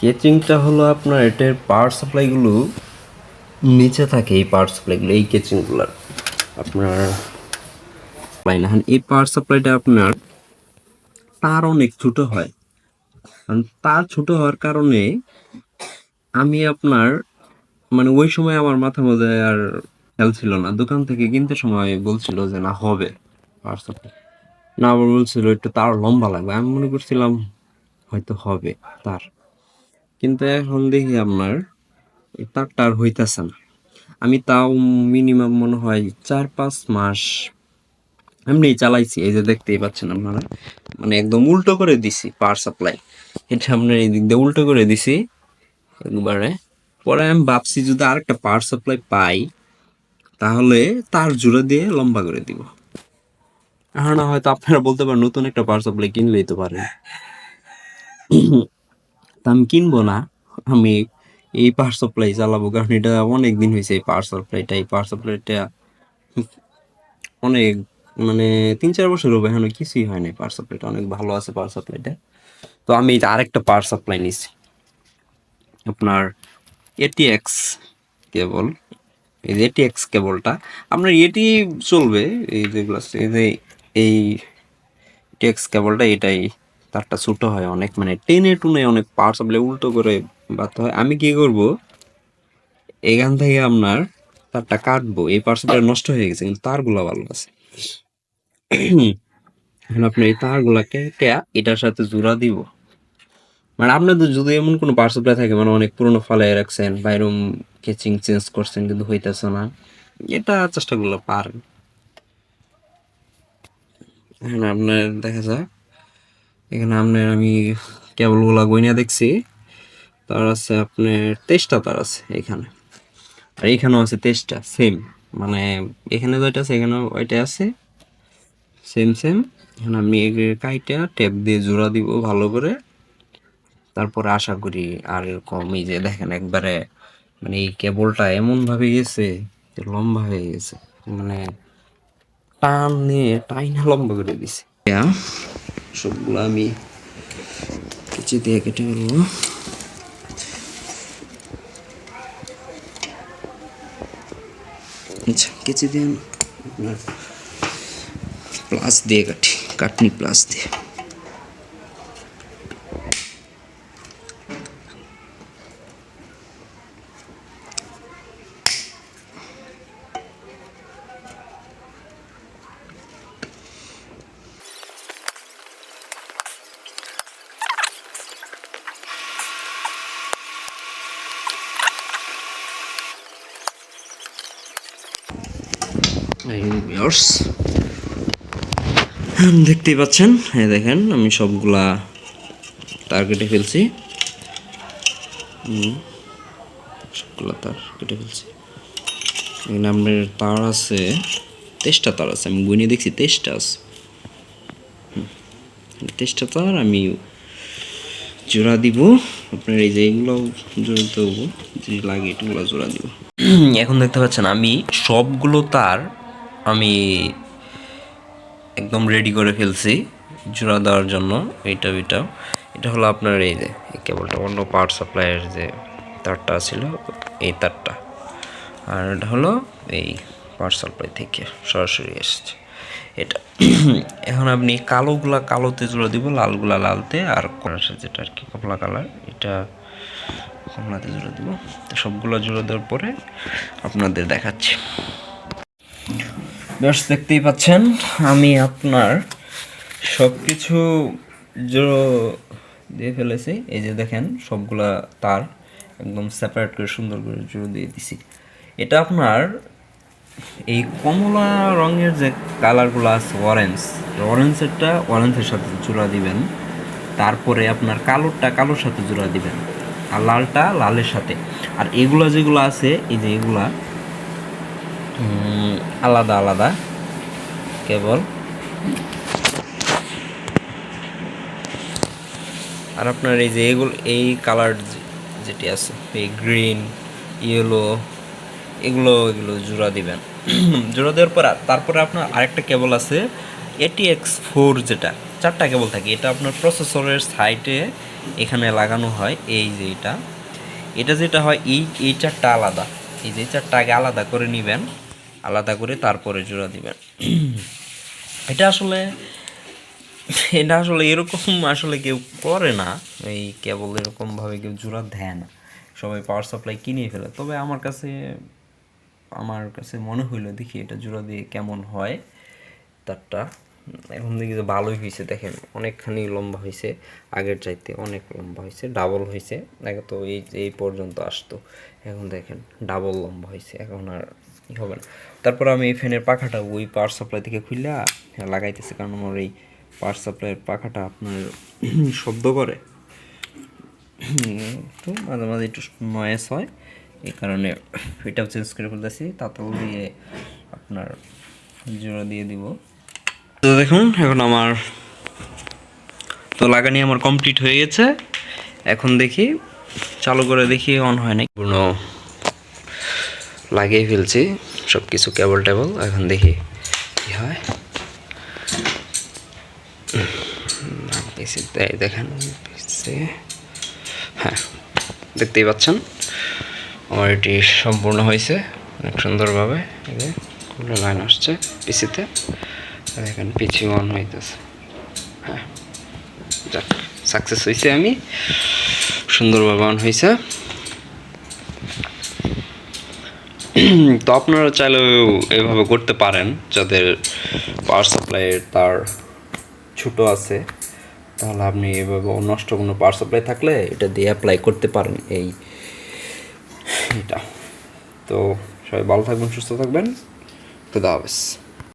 কেচিংটা হলো আপনার এটার পাওয়ার সাপ্লাইগুলো নিচে থাকে। এই পাওয়ার সাপ্লাইগুলো এই কেচিংগুলোর আপনার না, এই পাওয়ার সাপ্লাইটা আপনার তার অনেক ছোট হয়। কারণ তার ছোট হওয়ার কারণে আমি আপনার মানে ওই সময় আমার মাথার মধ্যে আর খেয়াল ছিল না। দোকান থেকে কিনতে সময় বলছিল যে না হবে পাওয়ার সাপ্লাই, না আবার বলছিল একটু তার লম্বা লাগবে। আমি মনে করছিলাম হয়তো হবে তার, কিন্তু এখন দেখি আপনার এই তারটা আর হইতাছে না। আমি তাও মিনিমাম মনে হয় 4-5 মাস এমনি চালাইছি। এই যে দেখতেই পাচ্ছেন আপনারা, মানে একদম উল্টো করে দিছি পাওয়ার সাপ্লাই। এটা আপনার এই দিক দিয়ে উল্টো করে দিছি একবারে। পরে আমি ভাবছি যদি আরেকটা পাওয়ার সাপ্লাই পাই তাহলে তার জোড়া দিয়ে লম্বা করে দিব। এখন হয়তো আপনারা বলতে পারেন নতুন একটা পাওয়ার সাপ্লাই কিনলেই তো পারে, তা আমি কিনবো না। আমি এই পাওয়ার সাপ্লাই চালাবো, কারণ এটা অনেক দিন হয়েছে। এই পাওয়ার সাপ্লাইটা অনেক মানে 3-4 বছর হবে, এখনো কিছুই হয় নাই। পাওয়ার সাপ্লাইটা অনেক ভালো আছে পাওয়ার সাপ্লাইটা। তো আমি এই যে আরেকটা পাওয়ার সাপ্লাই নিছি আপনার এটিএক্স কেবল। এই যে এটিএক্স কেবলটা আপনার এটি চলবে, এই যেগুলো আছে, এই যে এই টেক্স কেবলটা এটাই তারটা ছোট হয় অনেক, মানে টেনে টুনে অনেক পাওয়ার সাপ্লাই উল্টো করে বাঁধতে হয়। আমি কি করব, এখান থেকে আপনার তারটা কাটবো। এই পাওয়ার সাপ্লাই নষ্ট হয়ে গেছে কিন্তু তারগুলো ভালো আছে। এখন আপনি এই তারগুলা কেটে এটার সাথে জোড়া দিব। মানে আপনাদের যদি এমন কোনো পাওয়ার সাপ্লাই থাকে, মানে অনেক পুরনো ফালাই রাখছেন বা এরকম কেচিং চেঞ্জ করছেন কিন্তু হইতেছে না, এটা চেষ্টা করলে পারেন। এখন আপনার দেখা যাক, এখানে আপনার আমি কেবলগুলা গইনা দেখছি, তার আছে আপনার 23টা তার আছে এখানে, আর এখানেও আছে 23টা সেম। মানে এখানে যেটা আছে এখানেও ওইটা আছে, সেম সেম। এখন আমি কাইটা টেপ দিয়ে জোড়া দিব ভালো করে। তারপরে আশা করি আর এরকম এই যে দেখেন একবারে, মানে এই কেবলটা এমন ভাবে গেছে যে লম্বা হয়ে গেছে, মানে টান নিয়ে টাইনা লম্বা করে দিছে। সবগুলো আমি কেচি দিয়ে কেটে ফেলবো। আচ্ছা, কেচি দিয়ে আপনার প্লাস দিয়ে কাটি, কাটনি প্লাস দিয়ে। দেখতেই পাচ্ছেন, হ্যাঁ দেখেন আমি সবগুলা তার কেটে ফেলছি। সবগুলা তার কেটে ফেলছি। এখানে আপনার তার আছে 23টা তার আছে, আমি গুনে দেখছি 23টা আছে। 23টা তার আমি জোড়া দিব। আপনার এই যে এইগুলো জোড়া দেবো, যে লাগে এগুলো জোড়া দিব। এখন দেখতে পাচ্ছেন আমি সবগুলো তার আমি একদম রেডি করে ফেলছি জোড়া দেওয়ার জন্য। এইটাও এটা হলো আপনার এই যে কেবলটা অন্য পাওয়ার সাপ্লাইয়ের যে তারটা ছিল এই তারটা, আর এটা হলো এই পাওয়ার সাপ্লাই থেকে সরাসরি এসছে এটা। এখন আপনি কালোগুলা কালোতে জোড়া দিব, লালগুলা লালতে, আর যেটা আর কি কমলা কালার এটা কমলাতে জোড়া দিব। তো সবগুলো জোড়া দেওয়ার পরে আপনাদের দেখাচ্ছি। বেশ, দেখতেই পাচ্ছেন আমি আপনার সব কিছু জোড়ো দিয়ে ফেলেছি। এই যে দেখেন সবগুলা তার একদম সেপারেট করে সুন্দর করে জোড়ো দিয়ে দিছি। এটা আপনার এই কমলা রঙের যে কালারগুলো আছে অরেঞ্জের সাথে জোড়া দিবেন। তারপরে আপনার কালোরটা কালোর সাথে জোড়া দিবেন, আর লালটা লালের সাথে। আর এগুলা যেগুলো আছে এই যে এগুলা আলাদা আলাদা কেবল। আর আপনার এই যে এগুলো এই কালার যেটি আছে এই গ্রিন ইয়েলো এগুলো জোড়া দিবেন। জোড়া দেওয়ার পর তারপরে আপনার আরেকটা কেবল আছে ATX4, যেটা 4টা কেবল থাকে। এটা আপনার প্রসেসরের সাইডে এখানে লাগানো হয় এই যে এটা যেটা হয় এই চারটা আলাদা, এই যে চারটা আগে আলাদা করে নেবেন, আলাদা করে তারপরে জোড়া দিবেন। এটা আসলে এটা আসলে এরকম আসলে কেউ করে না, এই কেবল এরকমভাবে কেউ জোড়া দেয় না, সবাই পাওয়ার সাপ্লাই কিনে ফেলে। তবে আমার কাছে মনে হইলো দেখি এটা জোড়া দিয়ে কেমন হয় তারটা। এখন দেখি যে ভালোই হয়েছে, দেখেন অনেকখানি লম্বা হয়েছে, আগের চাইতে অনেক লম্বা হয়েছে, ডাবল হয়েছে। আগে তো এই পর্যন্ত আসতো, এখন দেখেন ডাবল লম্বা হয়েছে, এখন আর হবে না। তারপর আমি এই ফ্যানের পাখাটা ওই পাওয়ার সাপ্লাই থেকে খুললা লাগাইতেছি, কারণ আমার এই পাওয়ার সাপ্লাইয়ের পাখাটা আপনার শব্দ করে, তো মাঝে মাঝে একটু নয়েস হয়, এই কারণে এটাও চেঞ্জ করে ফেলতেছি। তাতেও দিয়ে আপনার জোড়া দিয়ে দিব। তো দেখুন এখন আমার তো লাগানি আমার কমপ্লিট হয়ে গেছে। এখন দেখি চালু করে দেখি অন হয় না, পূর্ণ লাগিয়ে ফেলছি সব কিছু কেবল টেবল। এখন দেখি কি হয়। দেখেন, হ্যাঁ দেখতেই পাচ্ছেন আমার এটি সম্পূর্ণ হয়েছে অনেক সুন্দরভাবে। কোনো লাইন আসছে পিসিতে, দেখেন পিছি অন হইতেছে। হ্যাঁ যাক, সাকসেস হয়েছে, আমি সুন্দরভাবে অন হয়েছে। তো আপনারা চাইলেও এভাবে করতে পারেন, যাদের পাওয়ার সাপ্লাইয়ের তার ছোটো আছে, তাহলে আপনি এভাবে নষ্ট কোনো পাওয়ার সাপ্লাই থাকলে এটা দিয়ে অ্যাপ্লাই করতে পারেন এটা। তো সবাই ভালো থাকবেন, সুস্থ থাকবেন, খুদা হাফেজ।